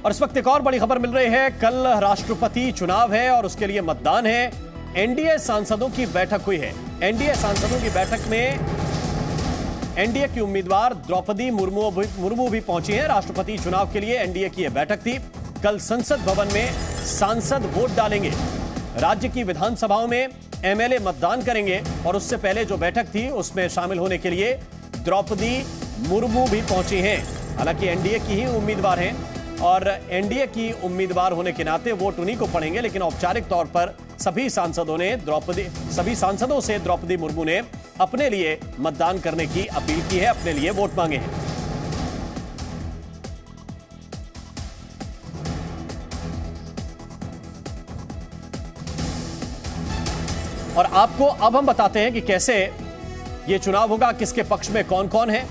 और इस वक्त एक और बड़ी खबर मिल रही है। कल राष्ट्रपति चुनाव है और उसके लिए मतदान है। एनडीए सांसदों की बैठक हुई है। एनडीए सांसदों की बैठक में एनडीए की उम्मीदवार द्रौपदी मुर्मू भी पहुंची हैं। राष्ट्रपति चुनाव के लिए एनडीए की यह बैठक थी। कल संसद भवन में सांसद वोट डालेंगे। राज्य की विधानसभाओं में एमएलए मतदान करेंगे और उससे पहले जो बैठक थी उसमें शामिल होने के लिए द्रौपदी मुर्मू भी पहुंची हैं। हालांकि एनडीए की ही उम्मीदवार हैं और एनडीए की उम्मीदवार होने के नाते वोट उन्हीं को पड़ेंगे, लेकिन औपचारिक तौर पर सभी सांसदों से द्रौपदी मुर्मू ने अपने लिए मतदान करने की अपील की है, अपने लिए वोट मांगे हैं। और आपको अब हम बताते हैं कि कैसे यह चुनाव होगा, किसके पक्ष में कौन कौन है।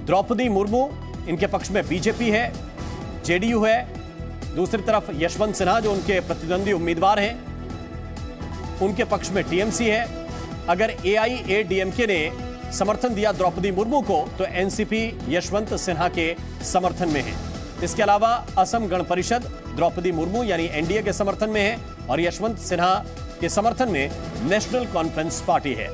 द्रौपदी मुर्मू, इनके पक्ष में बीजेपी है, जेडीयू है, दूसरी तरफ यशवंत सिन्हा जो उनके प्रतिद्वंदी उम्मीदवार हैं, उनके पक्ष में टीएमसी है। अगर एआईएडीएमके ने समर्थन दिया द्रौपदी मुर्मू को तो एनसीपी यशवंत सिन्हा के समर्थन में है। इसके अलावा असम गण परिषद द्रौपदी मुर्मू यानी एनडीए के समर्थन में है और यशवंत सिन्हा के समर्थन में नेशनल कॉन्फ्रेंस पार्टी है।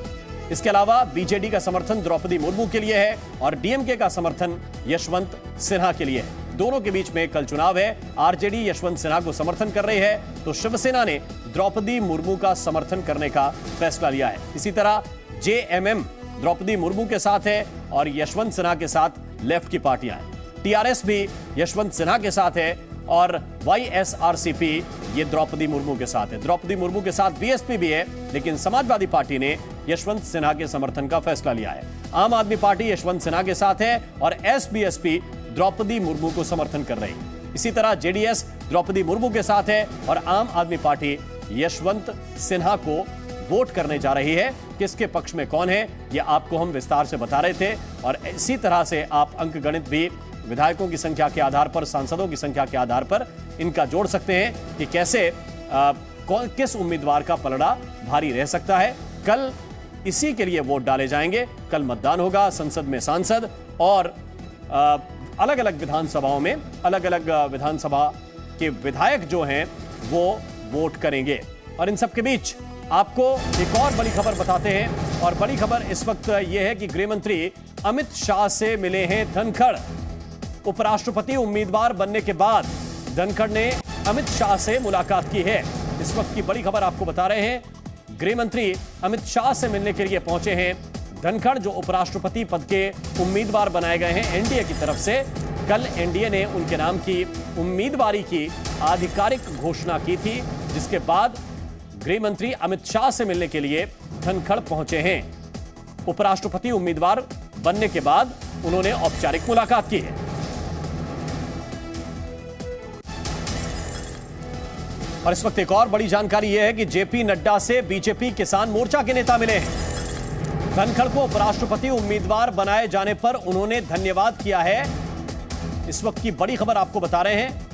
इसके अलावा बीजेडी का समर्थन द्रौपदी मुर्मू के लिए है और डीएमके का समर्थन यशवंत सिन्हा के लिए है। दोनों के बीच में कल चुनाव है। आरजेडी यशवंत सिन्हा को समर्थन कर रही है तो शिवसेना ने द्रौपदी मुर्मू का समर्थन करने का फैसला लिया है। इसी तरह जेएमएम द्रौपदी मुर्मू के साथ है और यशवंत सिन्हा के साथ लेफ्ट की पार्टियां हैं। टीआरएस भी यशवंत सिन्हा के साथ है और वाईएसआरसीपी ये द्रौपदी मुर्मू के साथ है। द्रौपदी मुर्मू के साथ बीएसपी भी है, लेकिन समाजवादी पार्टी ने यशवंत सिन्हा के समर्थन का फैसला लिया है। आम आदमी पार्टी यशवंत सिन्हा के साथ है और एसबीएसपी द्रौपदी मुर्मू को समर्थन कर रही है। इसी तरह जेडीएस द्रौपदी मुर्मू के साथ है और आम आदमी पार्टी यशवंत सिन्हा को वोट करने जा रही है। किसके पक्ष में कौन है यह आपको हम विस्तार से बता रहे थे और इसी तरह से आप अंकगणित भी विधायकों की संख्या के आधार पर, सांसदों की संख्या के आधार पर इनका जोड़ सकते हैं कि कैसे किस उम्मीदवार का पलड़ा भारी रह सकता है। कल इसी के लिए वोट डाले जाएंगे। कल मतदान होगा। संसद में सांसद और अलग अलग विधानसभाओं में अलग अलग विधानसभा के विधायक जो हैं वो वोट करेंगे। और इन सब के बीच आपको एक और बड़ी खबर बताते हैं और बड़ी खबर इस वक्त यह है कि गृह मंत्री अमित शाह से मिले हैं धनखड़। उपराष्ट्रपति उम्मीदवार बनने के बाद धनखड़ ने अमित शाह से मुलाकात की है। इस वक्त की बड़ी खबर आपको बता रहे हैं। गृह मंत्री अमित शाह से मिलने के लिए पहुंचे हैं धनखड़, जो उपराष्ट्रपति पद के उम्मीदवार बनाए गए हैं एनडीए की तरफ से। कल एनडीए ने उनके नाम की उम्मीदवारी की आधिकारिक घोषणा की थी, जिसके बाद गृह मंत्री अमित शाह से मिलने के लिए धनखड़ पहुंचे हैं। उपराष्ट्रपति उम्मीदवार बनने के बाद उन्होंने औपचारिक मुलाकात की है। और इस वक्त एक और बड़ी जानकारी यह है कि जेपी नड्डा से बीजेपी किसान मोर्चा के नेता मिले हैं। धनखड़ को उपराष्ट्रपति उम्मीदवार बनाए जाने पर उन्होंने धन्यवाद किया है। इस वक्त की बड़ी खबर आपको बता रहे हैं।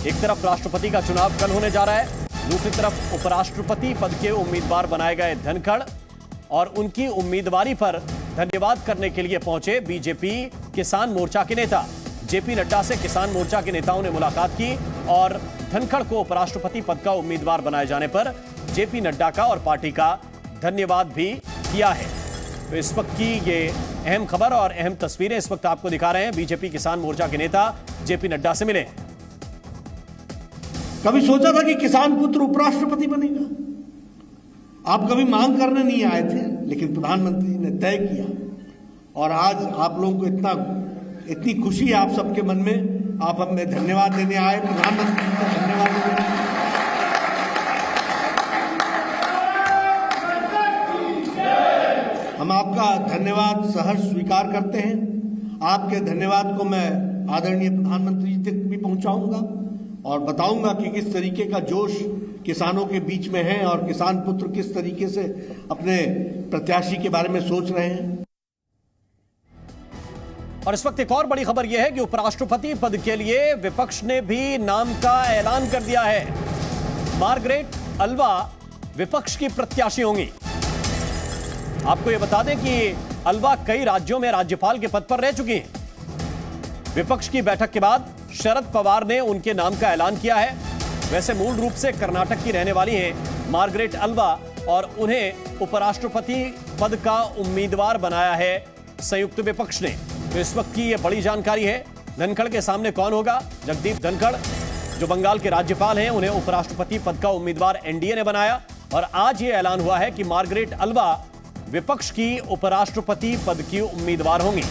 एक तरफ राष्ट्रपति का चुनाव कल होने जा रहा है, दूसरी तरफ उपराष्ट्रपति पद के उम्मीदवार बनाए गए धनखड़ और उनकी उम्मीदवारी पर धन्यवाद करने के लिए पहुंचे बीजेपी किसान मोर्चा के नेता। जेपी नड्डा से किसान मोर्चा के नेताओं ने मुलाकात की और धनखड़ को उपराष्ट्रपति पद का उम्मीदवार बनाए जाने पर जेपी नड्डा का और पार्टी का धन्यवाद भी किया है। तो इस वक्त की ये अहम खबर और अहम तस्वीरें इस वक्त आपको दिखा रहे हैं। बीजेपी किसान मोर्चा के नेता जेपी नड्डा से मिले। कभी सोचा था कि किसान पुत्र उपराष्ट्रपति बनेगा? आप कभी मांग करने नहीं आए थे, लेकिन प्रधानमंत्री ने तय किया और आज आप लोगों को इतनी खुशी है आप सबके मन में। आप हमें धन्यवाद देने आए, प्रधानमंत्री को धन्यवाद देने। हम आपका धन्यवाद सहर्ष स्वीकार करते हैं। आपके धन्यवाद को मैं आदरणीय प्रधानमंत्री जी तक भी पहुंचाऊंगा और बताऊंगा कि किस तरीके का जोश किसानों के बीच में है और किसान पुत्र किस तरीके से अपने प्रत्याशी के बारे में सोच रहे हैं। और इस वक्त एक और बड़ी खबर यह है कि उपराष्ट्रपति पद के लिए विपक्ष ने भी नाम का ऐलान कर दिया है। मार्गरेट अल्वा विपक्ष की प्रत्याशी होंगी। आपको यह बता दें कि अल्वा कई राज्यों में राज्यपाल के पद पर रह चुकी हैं। विपक्ष की बैठक के बाद शरद पवार ने उनके नाम का ऐलान किया है। वैसे मूल रूप से कर्नाटक की रहने वाली हैं मार्गरेट अल्वा और उन्हें उपराष्ट्रपति पद का उम्मीदवार बनाया है संयुक्त विपक्ष ने। तो इस वक्त की यह बड़ी जानकारी है। धनखड़ के सामने कौन होगा? जगदीप धनखड़ जो बंगाल के राज्यपाल हैं, उन्हें उपराष्ट्रपति पद का उम्मीदवार एनडीए ने बनाया और आज यह ऐलान हुआ है कि मार्गरेट अल्वा विपक्ष की उपराष्ट्रपति पद की उम्मीदवार होंगी।